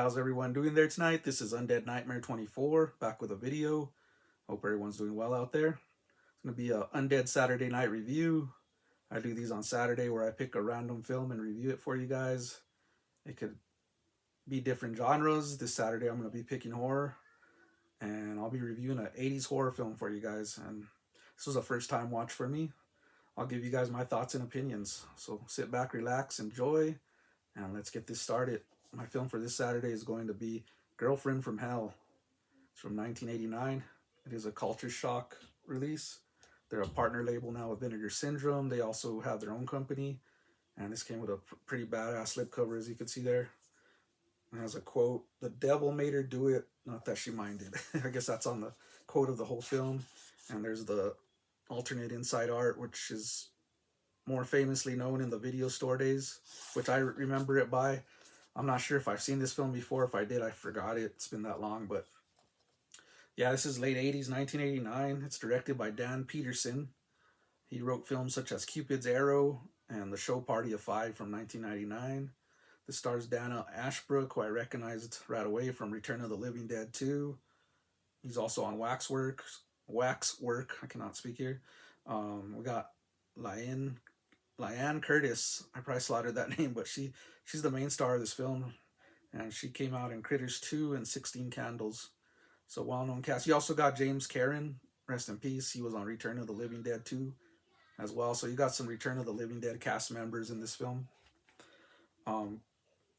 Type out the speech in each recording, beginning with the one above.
how's everyone doing there tonight? This is Undead Nightmare 24, back with a video. Hope everyone's doing well out there. It's going to be a Undead Saturday night review. I do these on Saturday where I pick a random film and review it for you guys. It could be different genres. This Saturday I'm going to be picking horror, and I'll be reviewing an 80s horror film for you guys. And this was a first time watch for me. I'll give you guys my thoughts and opinions. So sit back, relax, enjoy, and let's get this started. My film for this Saturday is going to be Girlfriend from Hell. It's from 1989. It is a culture shock release. They're a partner label now with Vinegar Syndrome. They also have their own company. And this came with a pretty badass slipcover, as you can see there. It has a quote, "The devil made her do it, not that she minded." I guess that's on the quote of the whole film. And there's the alternate inside art, which is more famously known in the video store days, which I remember it by. I'm not sure if I've seen this film before. If I did, I forgot it. It's been that long. But yeah, this is late 80s, 1989. It's directed by Dan Peterson. He wrote films such as Cupid's Arrow and The Show Party of Five from 1999. This stars Dana Ashbrook, who I recognized right away from Return of the Living Dead 2. He's also on Waxwork. I cannot speak here. We got Lyanne Curtis. I probably slaughtered that name, but she's the main star of this film, and she came out in Critters 2 and 16 Candles. So well-known cast. You also got James Karen, rest in peace. He was on Return of the Living Dead 2 as well. So you got some Return of the Living Dead cast members in this film.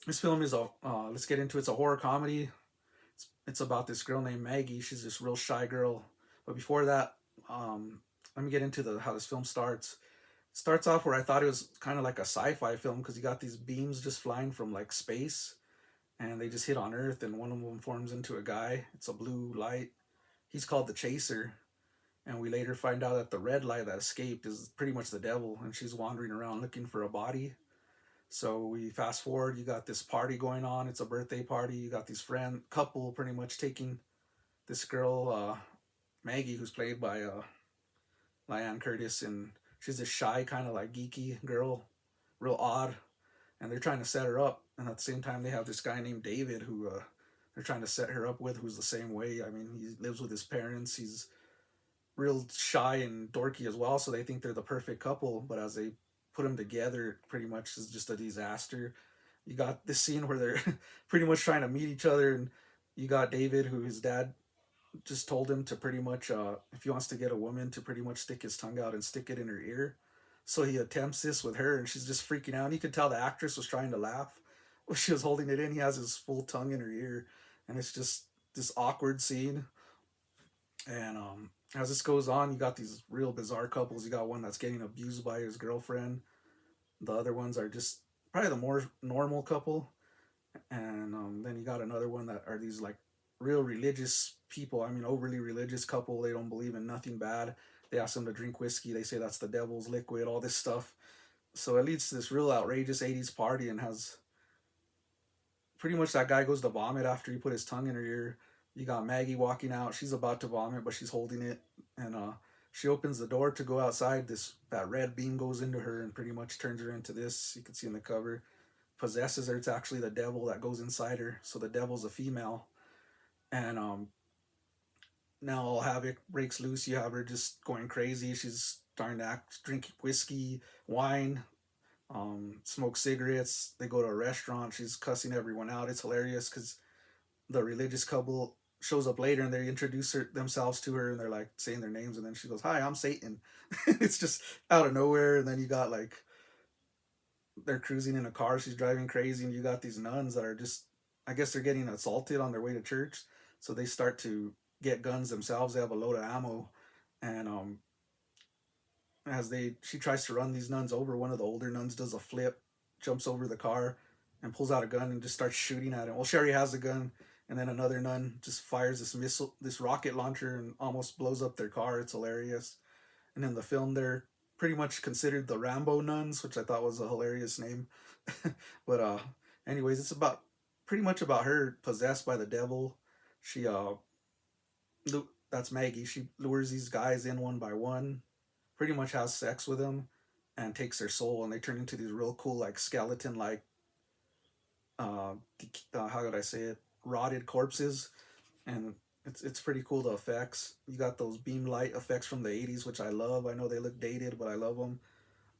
This film is let's get into it. It's a horror comedy. It's about this girl named Maggie. She's this real shy girl. But before that, let me get into how this film starts. It starts off where I thought it was kind of like a sci-fi film because you got these beams just flying from like space, and they just hit on Earth, and one of them forms into a guy. It's a blue light. He's called the Chaser, and we later find out that the red light that escaped is pretty much the devil, and she's wandering around looking for a body. So we fast forward, you got this party going on. It's a birthday party. You got these couple pretty much taking this girl, Maggie, who's played by Lyanne Curtis, and she's a shy, kind of like geeky girl, real odd, and they're trying to set her up. And at the same time, they have this guy named David who they're trying to set her up with, who's the same way. I mean, he lives with his parents. He's real shy and dorky as well, so they think they're the perfect couple. But as they put them together, it pretty much is just a disaster. You got this scene where they're pretty much trying to meet each other, and you got David, who his dad just told him to pretty much, if he wants to get a woman, to pretty much stick his tongue out and stick it in her ear. So he attempts this with her, and she's just freaking out. And you could tell the actress was trying to laugh when she was holding it in. He has his full tongue in her ear, and it's just this awkward scene. And as this goes on, you got these real bizarre couples. You got one that's getting abused by his girlfriend. The other ones are just probably the more normal couple. And then you got another one that are these like real religious people. I mean, overly religious couple. They don't believe in nothing bad. They ask them to drink whiskey. They say that's the devil's liquid, all this stuff. So it leads to this real outrageous 80s party, and has pretty much that guy goes to vomit after he put his tongue in her ear. You got Maggie walking out. She's about to vomit, but she's holding it. And she opens the door to go outside. That red beam goes into her and pretty much turns her into this. You can see in the cover. Possesses her. It's actually the devil that goes inside her. So the devil's a female. And now all havoc breaks loose. You have her just going crazy. She's starting to drink whiskey, wine, smoke cigarettes. They go to a restaurant. She's cussing everyone out. It's hilarious because the religious couple shows up later and they introduce themselves to her, and they're like saying their names, and then she goes, "Hi, I'm Satan." It's just out of nowhere. And then you got like they're cruising in a car. She's driving crazy, and you got these nuns that are just, I guess they're getting assaulted on their way to church. So they start to get guns themselves. They have a load of ammo, and she tries to run these nuns over, one of the older nuns does a flip, jumps over the car, and pulls out a gun and just starts shooting at him. Well, Sherry has a gun, and then another nun just fires this rocket launcher, and almost blows up their car. It's hilarious. And in the film, they're pretty much considered the Rambo nuns, which I thought was a hilarious name. But anyways, it's pretty much about her possessed by the devil. She that's Maggie. She lures these guys in one by one, pretty much has sex with them, and takes their soul, and they turn into these real cool like skeleton like uh, how could I say it, rotted corpses, and it's pretty cool, the effects. You got those beam light effects from the 80s, which I love. I know they look dated, but I love them.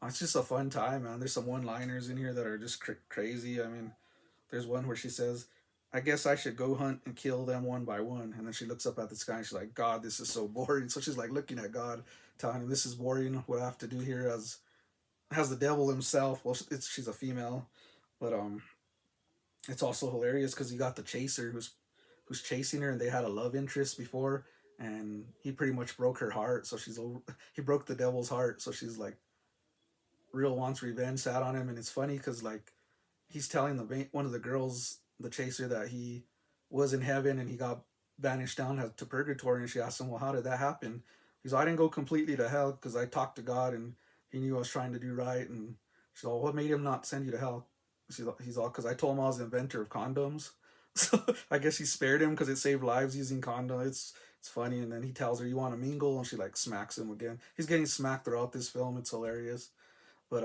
It's just a fun time, man. There's some one-liners in here that are just crazy. I mean, there's one where she says, "I guess I should go hunt and kill them one by one." And then she looks up at the sky and she's like, "God, this is so boring." So she's like looking at God, telling him, "This is boring. What I have to do here as has the devil himself." Well, she's a female, but it's also hilarious because you got the chaser who's chasing her, and they had a love interest before, and he pretty much broke her heart. So she's over. He broke the devil's heart. So she's like, real wants revenge, sad on him, and it's funny because like he's telling one of the girls, the chaser, that he was in heaven and he got banished down to purgatory, and she asked him, "Well, how did that happen?" He's like, "I didn't go completely to hell because I talked to God and he knew I was trying to do right." And she's like, "What made him not send you to hell?" He's all, "Because I told him I was the inventor of condoms." So I guess he spared him because it saved lives using condoms. It's funny, and then he tells her, "You want to mingle?" And she like smacks him again. He's getting smacked throughout this film. It's hilarious. But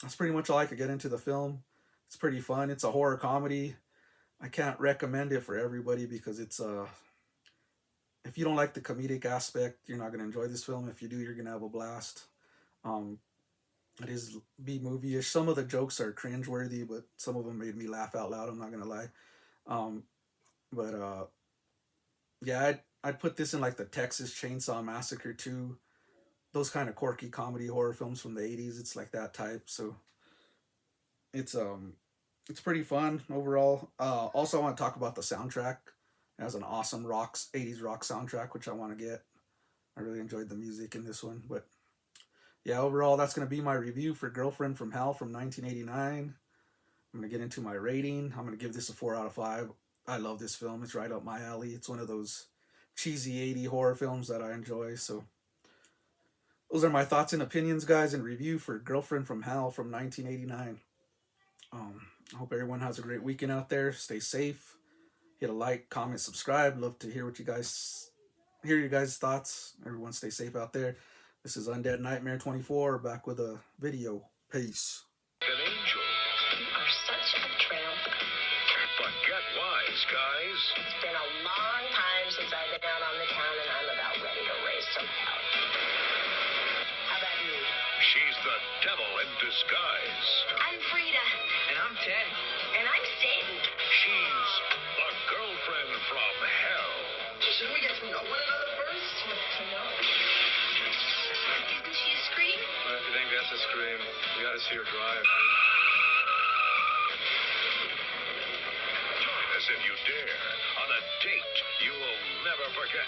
that's pretty much all I could get into the film. It's pretty fun. It's a horror comedy. I can't recommend it for everybody because it's if you don't like the comedic aspect, you're not gonna enjoy this film. If you do, you're gonna have a blast. Um, it is B movie-ish. Some of the jokes are cringeworthy, but some of them made me laugh out loud. I'm not gonna lie. Um, but yeah, I'd put this in like the Texas Chainsaw Massacre 2, those kind of quirky comedy horror films from the 80s. It's like that type. So it's it's pretty fun overall. Also I want to talk about the soundtrack. It has an awesome 80s rock soundtrack, which I want to get. I really enjoyed the music in this one. But yeah, overall that's going to be my review for Girlfriend from Hell from 1989. I'm going to get into my rating. I'm going to give this a 4 out of 5. I love this film. It's right up my alley. It's one of those cheesy 80 horror films that I enjoy. So those are my thoughts and opinions, guys, and review for Girlfriend from Hell from 1989. I hope everyone has a great weekend out there. Stay safe. Hit a like, comment, subscribe. Love to hear your guys' thoughts. Everyone stay safe out there. This is Undead Nightmare 24, back with a video. Peace. An angel. You are such a tramp. But get wise, guys. It's been a long time since I've been out on the town, and I'm about ready to raise some hell. How about you? She's the devil in disguise. I'm Frida. And I'm Ted. And I'm Satan. She's the girlfriend from hell. Shouldn't we get to know one another first? To know? Isn't she a scream? Well, if you think that's a scream, you gotta see her drive. Join us if you dare on a date you will never forget.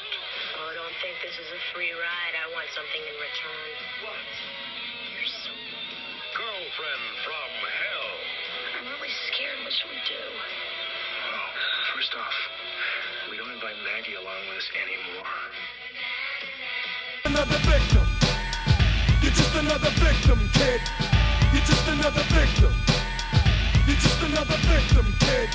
Oh, don't think this is a free ride. I want something in return. What? You're so... Girlfriend from hell. I'm really scared. What should we do? Well, first off, we don't invite Maggie along with us anymore. Another victim. You're just another victim, kid. You're just another victim. You're just another victim, kid.